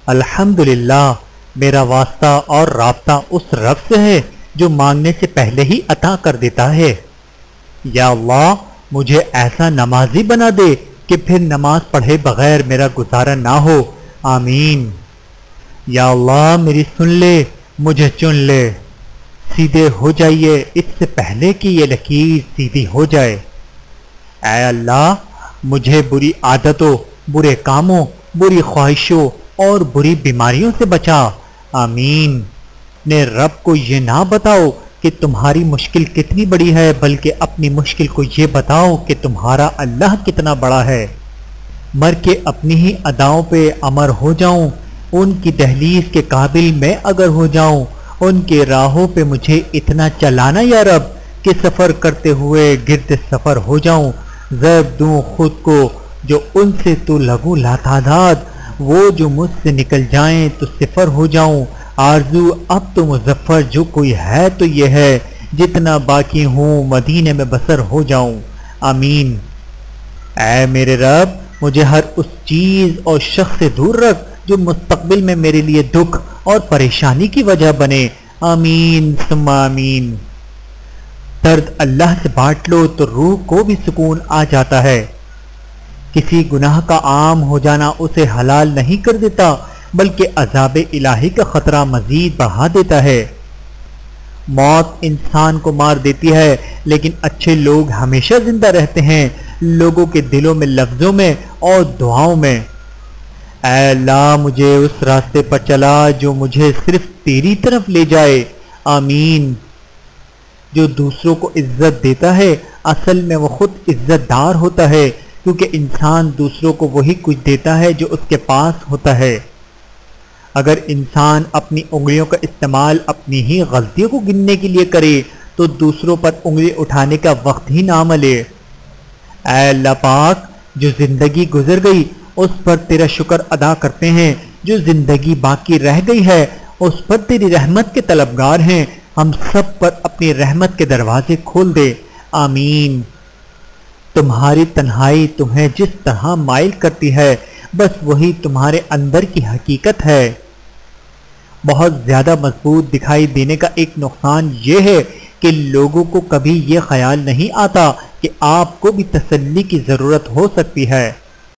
الحمدللہ، میرا واسطہ اور رابطہ اس رب سے ہے جو مانگنے سے پہلے ہی عطا کر دیتا ہے۔ یا اللہ، مجھے ایسا نمازی بنا دے کہ پھر نماز پڑھے بغیر میرا گزارا نہ ہو، آمین۔ یا اللہ، میری سن لے، مجھے چن لے، سیدھے ہو جائیے اس سے پہلے کہ یہ لکیر سیدھی ہو جائے۔ اے اللہ، مجھے بری عادتوں، برے کاموں، بری خواہشوں اور بری بیماریوں سے بچا، آمین۔ نے رب کو یہ نہ بتاؤ کہ تمہاری مشکل کتنی بڑی ہے، بلکہ اپنی مشکل کو یہ بتاؤ کہ تمہارا اللہ کتنا بڑا ہے۔ مر کے اپنی ہی اداؤں پہ امر ہو جاؤں، ان کی دہلیز کے قابل میں اگر ہو جاؤں، ان کے راہوں پہ مجھے اتنا چلانا یا رب کہ سفر کرتے ہوئے گرد سفر ہو جاؤں، ضرب دوں خود کو جو ان سے تو لگوں لاتعداد، وہ جو مجھ سے نکل جائیں تو صفر ہو جاؤں، آرزو اب تو مظفر جو کوئی ہے تو یہ ہے، جتنا باقی ہوں مدینے میں بسر ہو جاؤں، آمین۔ اے میرے رب، مجھے ہر اس چیز اور شخص سے دور رکھ جو مستقبل میں میرے لیے دکھ اور پریشانی کی وجہ بنے، آمین ثم آمین۔ درد اللہ سے بانٹ لو تو روح کو بھی سکون آ جاتا ہے۔ کسی گناہ کا عام ہو جانا اسے حلال نہیں کر دیتا، بلکہ عذاب الہی کا خطرہ مزید بڑھا دیتا ہے۔ موت انسان کو مار دیتی ہے، لیکن اچھے لوگ ہمیشہ زندہ رہتے ہیں، لوگوں کے دلوں میں، لفظوں میں اور دعاؤں میں۔ اے اللہ، مجھے اس راستے پر چلا جو مجھے صرف تیری طرف لے جائے، آمین۔ جو دوسروں کو عزت دیتا ہے، اصل میں وہ خود عزت دار ہوتا ہے، کیونکہ انسان دوسروں کو وہی کچھ دیتا ہے جو اس کے پاس ہوتا ہے۔ اگر انسان اپنی انگلیوں کا استعمال اپنی ہی غلطیوں کو گننے کے لیے کرے تو دوسروں پر انگلی اٹھانے کا وقت ہی نہ ملے۔ اے اللہ پاک، جو زندگی گزر گئی اس پر تیرا شکر ادا کرتے ہیں، جو زندگی باقی رہ گئی ہے اس پر تیری رحمت کے طلبگار ہیں، ہم سب پر اپنی رحمت کے دروازے کھول دے، آمین۔ تمہاری تنہائی تمہیں جس طرح مائل کرتی ہے، بس وہی تمہارے اندر کی حقیقت ہے۔ بہت زیادہ مضبوط دکھائی دینے کا ایک نقصان یہ ہے کہ لوگوں کو کبھی یہ خیال نہیں آتا کہ آپ کو بھی تسلی کی ضرورت ہو سکتی ہے۔